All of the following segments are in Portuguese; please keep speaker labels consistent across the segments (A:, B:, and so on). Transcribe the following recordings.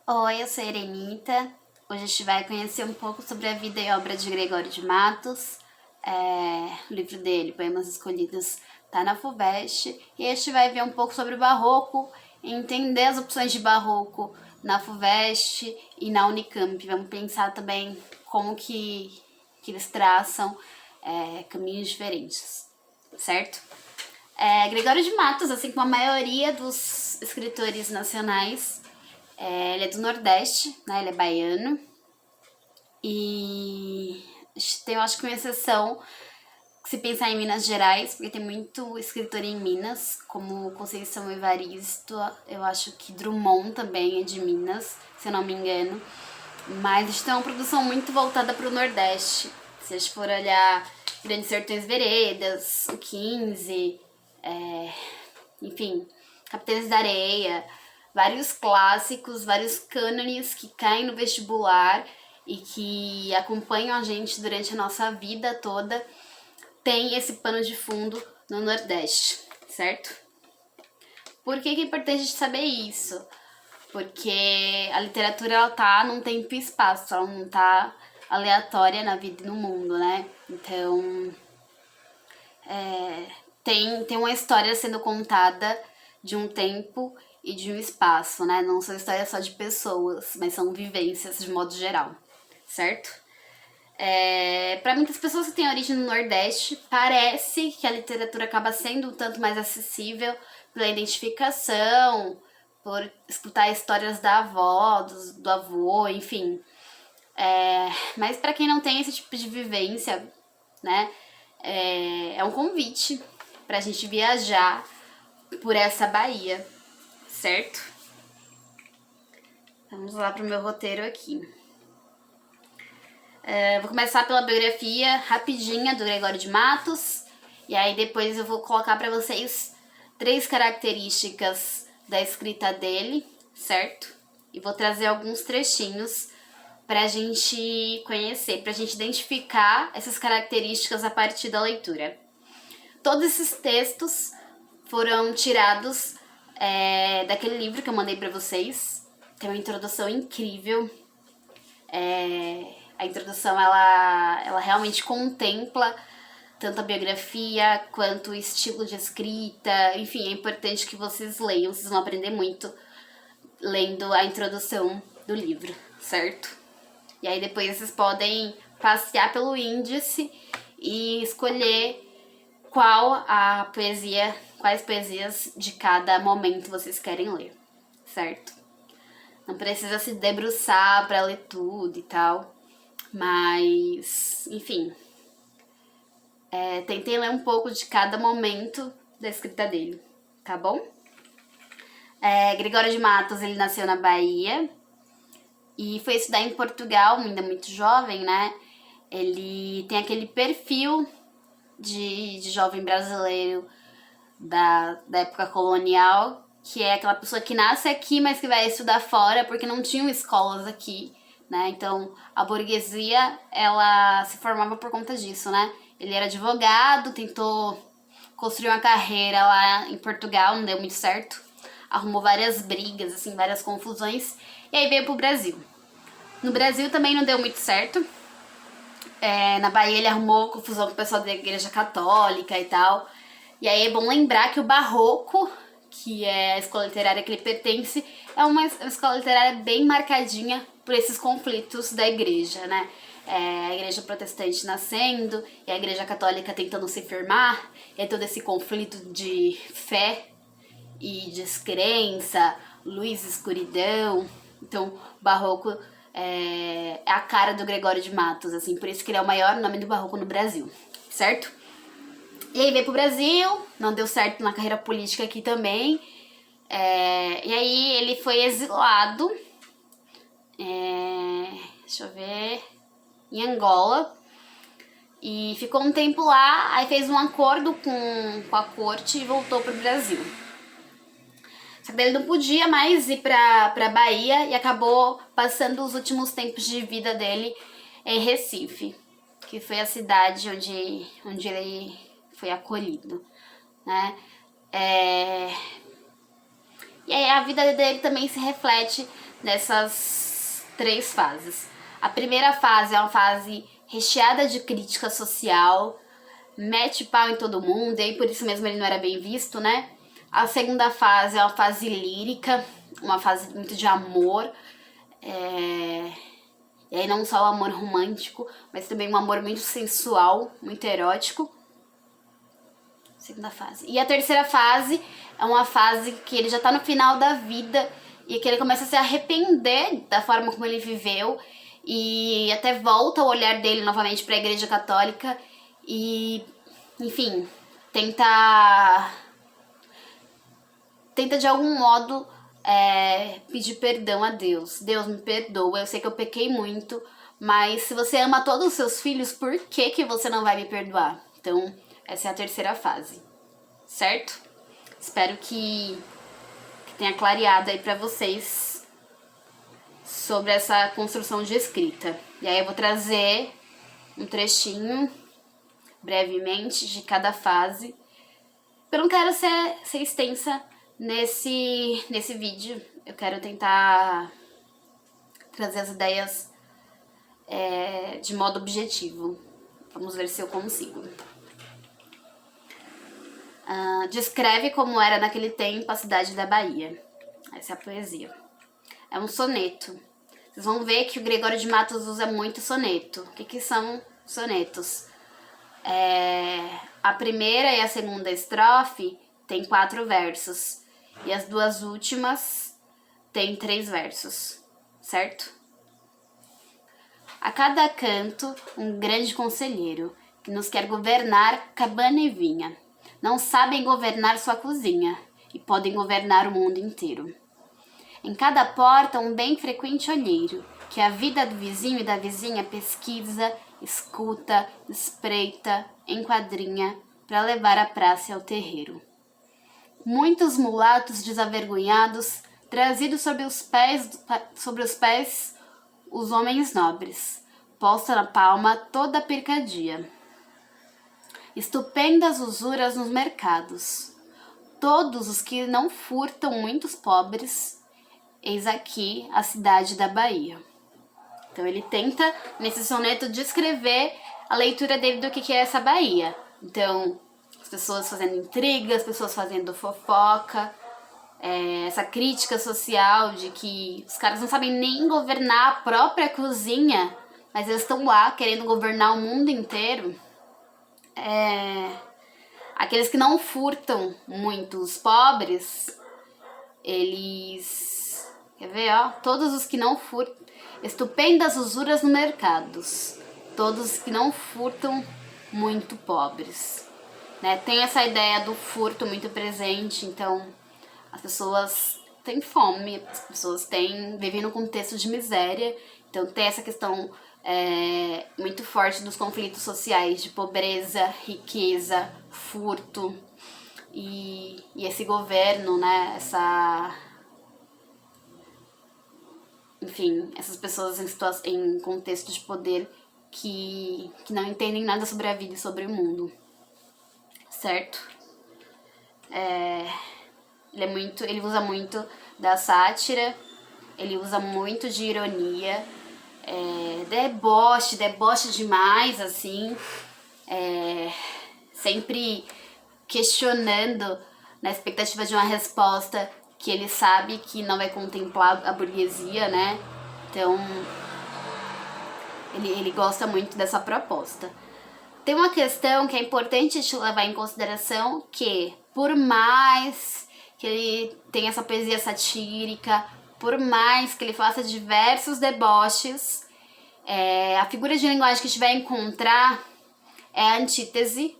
A: Oi, eu sou a Erenita. Hoje a gente vai conhecer um pouco sobre a vida e obra de Gregório de Matos. O livro dele, Poemas Escolhidos, tá na FUVEST. E a gente vai ver um pouco sobre o Barroco, entender as opções de Barroco na FUVEST e na Unicamp. Vamos pensar também como que eles traçam caminhos diferentes, certo? Gregório de Matos, assim como a maioria dos escritores nacionais, ele é do Nordeste, né? Ele é baiano. E tem, eu acho que uma exceção se pensar em Minas Gerais, porque tem muito escritor em Minas, como Conceição Evaristo. Eu acho que Drummond também é de Minas, se eu não me engano. Mas a gente tem uma produção muito voltada para o Nordeste. Se a gente for olhar Grandes Sertões Veredas, o 15, enfim, Capitães da Areia, vários clássicos, vários cânones que caem no vestibular e que acompanham a gente durante a nossa vida toda, tem esse pano de fundo no Nordeste, certo? Por que é importante a gente saber isso? Porque a literatura ela tá num tempo e espaço, ela não tá aleatória na vida e no mundo, né? Então, tem uma história sendo contada de um tempo e de um espaço, né? Não são histórias só de pessoas, mas são vivências de modo geral, certo? Para muitas pessoas que têm origem no Nordeste, parece que a literatura acaba sendo um tanto mais acessível pela identificação, por escutar histórias da avó, do avô, enfim. Mas para quem não tem esse tipo de vivência, né, é um convite pra gente viajar por essa Bahia, certo? Vamos lá pro meu roteiro aqui. Vou começar pela biografia rapidinha do Gregório de Matos, e aí depois eu vou colocar para vocês 3 características da escrita dele, certo? E vou trazer alguns trechinhos pra gente conhecer, pra gente identificar essas características a partir da leitura. Todos esses textos foram tirados daquele livro que eu mandei pra vocês. Tem uma introdução incrível. A introdução ela realmente contempla tanto a biografia quanto o estilo de escrita. Enfim, é importante que vocês leiam, vocês vão aprender muito lendo a introdução do livro, certo? E aí depois vocês podem passear pelo índice e escolher quais poesias de cada momento vocês querem ler, certo? Não precisa se debruçar para ler tudo e tal, mas, enfim, tentei ler um pouco de cada momento da escrita dele, tá bom? Gregório de Matos, ele nasceu na Bahia e foi estudar em Portugal, ainda muito jovem, né? Ele tem aquele perfil de jovem brasileiro da época colonial, que é aquela pessoa que nasce aqui, mas que vai estudar fora, porque não tinham escolas aqui, né? Então, a burguesia, ela se formava por conta disso, né? Ele era advogado, tentou construir uma carreira lá em Portugal, não deu muito certo. Arrumou várias brigas, assim, várias confusões, e aí veio pro Brasil. No Brasil também não deu muito certo. Na Bahia ele arrumou confusão com o pessoal da igreja católica e tal. E aí é bom lembrar que o Barroco, que é a escola literária que ele pertence, é uma escola literária bem marcadinha por esses conflitos da igreja, né? A igreja protestante nascendo e a igreja católica tentando se firmar, é todo esse conflito de fé e descrença, luz e escuridão. Então, o Barroco é a cara do Gregório de Matos, assim, por isso que ele é o maior nome do Barroco no Brasil, certo? E aí veio pro Brasil, não deu certo na carreira política aqui também. E aí ele foi exilado, deixa eu ver, em Angola. E ficou um tempo lá, aí fez um acordo com a corte e voltou pro Brasil. Só que ele não podia mais ir pra Bahia e acabou passando os últimos tempos de vida dele em Recife, que foi a cidade onde ele foi acolhido, né? E aí a vida dele também se reflete nessas 3 fases. A primeira fase é uma fase recheada de crítica social, mete pau em todo mundo, e aí por isso mesmo ele não era bem visto, né? A segunda fase é uma fase lírica, uma fase muito de amor, e aí não só o amor romântico, mas também um amor muito sensual, muito erótico. Segunda fase. E a terceira fase é uma fase que ele já tá no final da vida e que ele começa a se arrepender da forma como ele viveu e até volta o olhar dele novamente para a Igreja Católica e, enfim, tenta de algum modo pedir perdão a Deus. Deus, me perdoa, eu sei que eu pequei muito, mas se você ama todos os seus filhos, por que você não vai me perdoar? Então, essa é a terceira fase, certo? Espero que tenha clareado aí pra vocês sobre essa construção de escrita. E aí eu vou trazer um trechinho, brevemente, de cada fase. Eu não quero ser extensa nesse vídeo. Eu quero tentar trazer as ideias de modo objetivo. Vamos ver se eu consigo. Descreve como era naquele tempo a cidade da Bahia. Essa é a poesia. É um soneto. Vocês vão ver que o Gregório de Matos usa muito soneto. O que são sonetos? A primeira e a segunda estrofe tem 4 versos. E as 2 últimas tem 3 versos. Certo? A cada canto, um grande conselheiro, que nos quer governar cabana e vinha. Não sabem governar sua cozinha, e podem governar o mundo inteiro. Em cada porta, um bem frequente olheiro, que a vida do vizinho e da vizinha pesquisa, escuta, espreita, enquadrinha, para levar a praça ao terreiro. Muitos mulatos desavergonhados, trazidos sobre os pés os homens nobres, posta na palma toda a percadia. Estupendas usuras nos mercados. Todos os que não furtam muitos pobres, eis aqui a cidade da Bahia. Então ele tenta, nesse soneto, descrever a leitura dele do que é essa Bahia. Então, as pessoas fazendo intrigas, as pessoas fazendo fofoca, essa crítica social de que os caras não sabem nem governar a própria cozinha, mas eles estão lá querendo governar o mundo inteiro. Aqueles que não furtam muito os pobres, eles... Quer ver, ó? Todos os que não furtam... Estupendas usuras no mercados. Todos os que não furtam muito pobres. Né? Tem essa ideia do furto muito presente, então as pessoas têm fome, as pessoas vivem num contexto de miséria, então tem essa questão muito forte dos conflitos sociais de pobreza, riqueza, furto e esse governo, né, enfim, essas pessoas em contexto de poder que não entendem nada sobre a vida e sobre o mundo, certo? Ele usa muito da sátira, ele usa muito de ironia, deboche demais, assim, sempre questionando na expectativa de uma resposta que ele sabe que não vai contemplar a burguesia, né? Então, ele gosta muito dessa proposta. Tem uma questão que é importante te levar em consideração, que por mais que ele tenha essa poesia satírica, por mais que ele faça diversos deboches, a figura de linguagem que a gente vai encontrar é a antítese,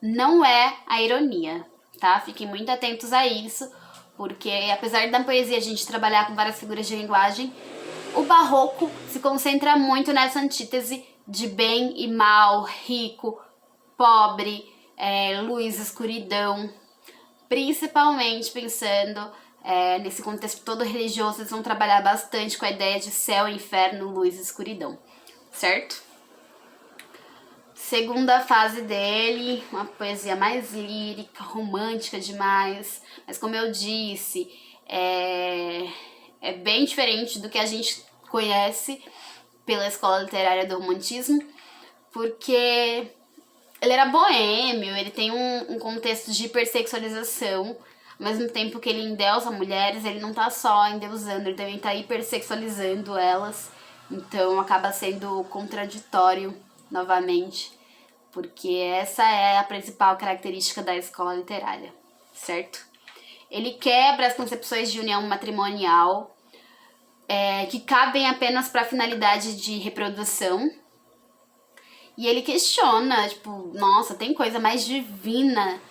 A: não é a ironia, tá? Fiquem muito atentos a isso, porque apesar da poesia a gente trabalhar com várias figuras de linguagem, o barroco se concentra muito nessa antítese de bem e mal, rico, pobre, luz, escuridão, principalmente pensando nesse contexto todo religioso. Eles vão trabalhar bastante com a ideia de céu, inferno, luz e escuridão, certo? Segunda fase dele, uma poesia mais lírica, romântica demais, mas como eu disse, é É bem diferente do que a gente conhece pela escola literária do romantismo, porque ele era boêmio, ele tem um contexto de hipersexualização, ao mesmo tempo que ele endeusa mulheres, ele não tá só endeusando, ele também tá hipersexualizando elas, então acaba sendo contraditório novamente, porque essa é a principal característica da escola literária, certo? Ele quebra as concepções de união matrimonial, que cabem apenas para a finalidade de reprodução. E ele questiona, tipo, nossa, tem coisa mais divina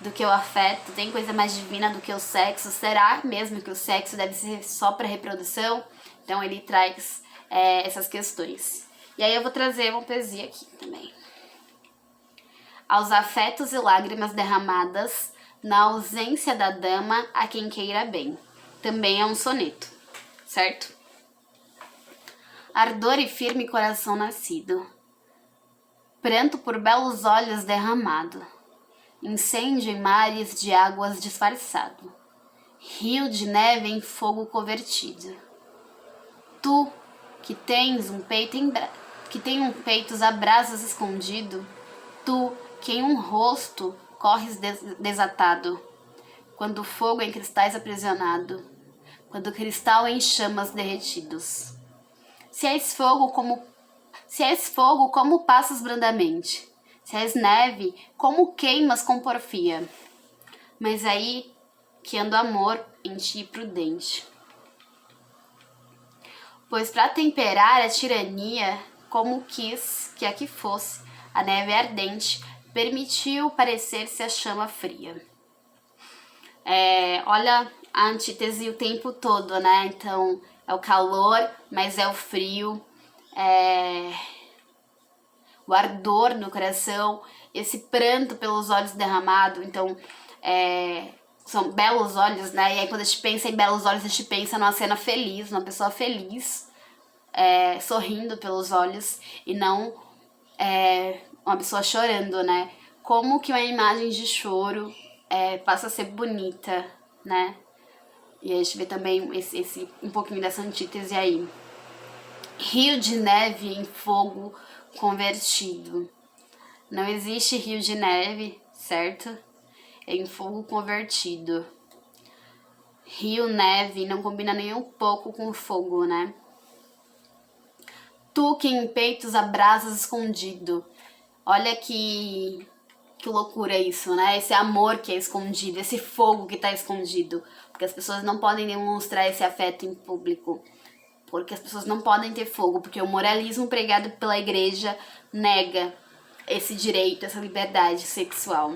A: do que o afeto, tem coisa mais divina do que o sexo. Será mesmo que o sexo deve ser só para reprodução? Então ele traz essas questões. E aí eu vou trazer uma poesia aqui também. Aos afetos e lágrimas derramadas, na ausência da dama a quem queira bem. Também é um soneto, certo? Ardor e firme coração nascido, pranto por belos olhos derramado, incêndio em mares de águas disfarçado, rio de neve em fogo convertido. Tu, que tens um peito que tem um peito a brasas escondido, tu, que em um rosto corres desatado, quando o fogo em cristais aprisionado, quando o cristal em chamas derretidos. Se és fogo, como passas brandamente. Se és neve, como queimas com porfia. Mas aí que anda o amor em ti prudente. Pois para temperar a tirania, como quis que aqui fosse a neve ardente, permitiu parecer-se a chama fria. Olha a antítese o tempo todo, né? Então, é o calor, mas é o frio, o ardor no coração, esse pranto pelos olhos derramado. Então, são belos olhos, né? E aí quando a gente pensa em belos olhos, a gente pensa numa cena feliz, numa pessoa feliz, sorrindo pelos olhos, e não uma pessoa chorando, né? Como que uma imagem de choro passa a ser bonita, né? E aí a gente vê também um pouquinho dessa antítese aí. Rio de neve em fogo convertido. Não existe rio de neve, certo? É em fogo convertido. Rio, neve, não combina nem um pouco com fogo, né? Tu que em peitos a brasas escondido. Olha que loucura isso, né? Esse amor que é escondido, esse fogo que tá escondido. Porque as pessoas não podem demonstrar esse afeto em público. Porque as pessoas não podem ter fogo. Porque o moralismo pregado pela igreja nega esse direito, essa liberdade sexual.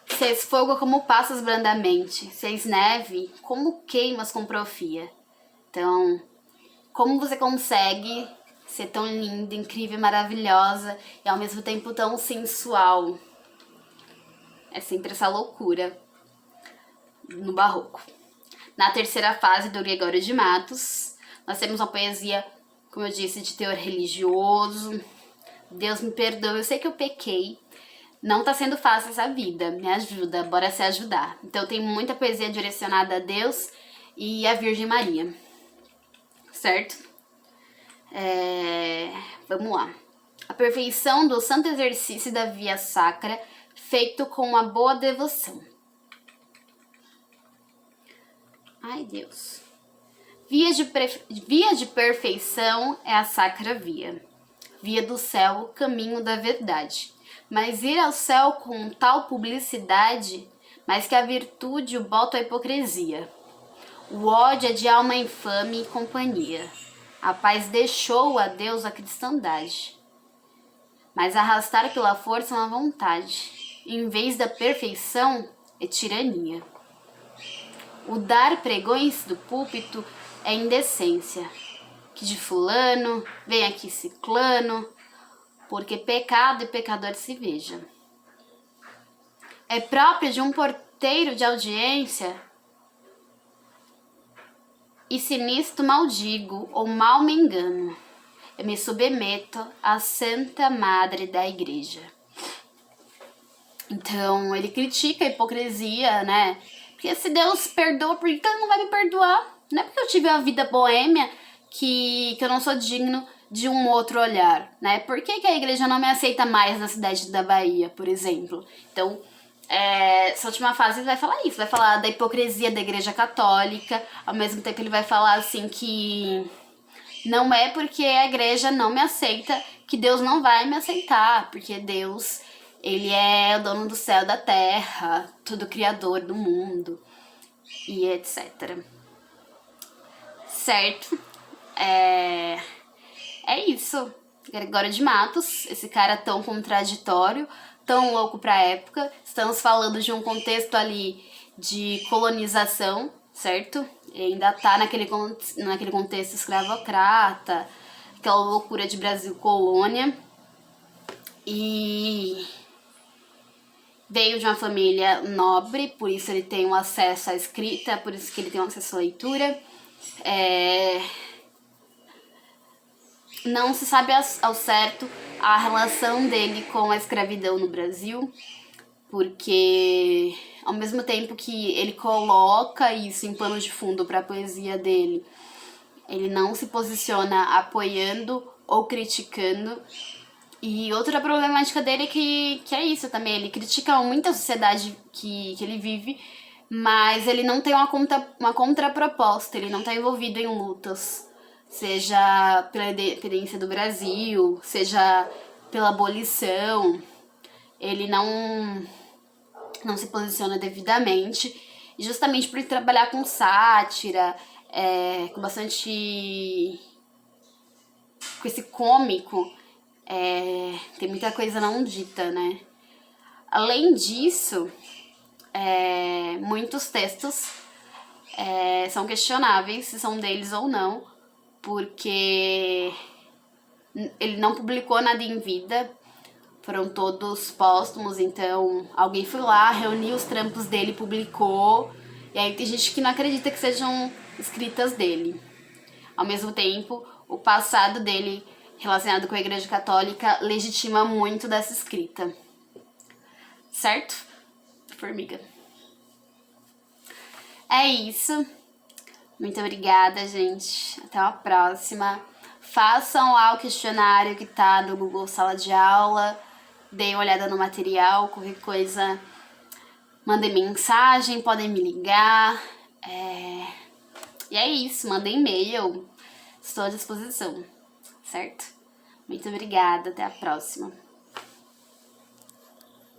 A: Se és fogo, como passas brandamente. Se és neve, como queimas com profia. Então, como você consegue ser tão linda, incrível, maravilhosa e ao mesmo tempo tão sensual? É sempre essa loucura no barroco. Na terceira fase do Gregório de Matos, nós temos uma poesia, como eu disse, de teor religioso. Deus me perdoe, eu sei que eu pequei. Não tá sendo fácil essa vida, me ajuda, bora se ajudar. Então tem muita poesia direcionada a Deus e a Virgem Maria, certo? Vamos lá. A perfeição do santo exercício da via sacra, feito com uma boa devoção. Ai, Deus. Via de perfeição é a sacra via. Via do céu, caminho da verdade. Mas ir ao céu com tal publicidade, mais que a virtude o bota a hipocrisia. O ódio é de alma infame e companhia. A paz deixou a Deus a cristandade. Mas arrastar pela força uma vontade, em vez da perfeição, é tirania. O dar pregões do púlpito é indecência. Que de fulano, vem aqui ciclano, porque pecado e pecador se veja. É próprio de um porteiro de audiência, e se nisto maldigo ou mal me engano, eu me submeto à Santa Madre da Igreja. Então, ele critica a hipocrisia, né? Porque se Deus perdoa, por que Ele não vai me perdoar? Não é porque eu tive uma vida boêmia que eu não sou digno de um outro olhar, né? Por que a igreja não me aceita mais na cidade da Bahia, por exemplo? Então, essa última fase ele vai falar isso, vai falar da hipocrisia da igreja católica, ao mesmo tempo ele vai falar assim que não é porque a igreja não me aceita que Deus não vai me aceitar, porque Deus, ele é o dono do céu e da terra, todo criador do mundo e etc. Certo? É isso. Gregório de Matos, esse cara tão contraditório, tão louco pra época. Estamos falando de um contexto ali de colonização, certo? E ainda tá naquele contexto escravocrata, aquela loucura de Brasil colônia. E veio de uma família nobre, por isso ele tem um acesso à escrita, por isso que ele tem um acesso à leitura. Não se sabe ao certo a relação dele com a escravidão no Brasil, porque ao mesmo tempo que ele coloca isso em pano de fundo para a poesia dele, ele não se posiciona apoiando ou criticando. E outra problemática dele é que é isso também, ele critica muito a sociedade que ele vive, mas ele não tem uma contraproposta, ele não está envolvido em lutas, seja pela independência do Brasil, seja pela abolição. Ele não se posiciona devidamente, justamente por trabalhar com sátira, com bastante... com esse cômico, tem muita coisa não dita, né? Além disso, muitos textos são questionáveis se são deles ou não, porque ele não publicou nada em vida, foram todos póstumos, então alguém foi lá, reuniu os trampos dele, publicou, e aí tem gente que não acredita que sejam escritas dele. Ao mesmo tempo, o passado dele relacionado com a Igreja Católica legitima muito dessa escrita. Certo? Formiga. É isso. Muito obrigada, gente. Até uma próxima. Façam lá o questionário que tá no Google Sala de Aula. Deem uma olhada no material. Qualquer coisa, mandem mensagem, podem me ligar. E é isso. Mandem e-mail. Estou à disposição. Certo? Muito obrigada. Até a próxima.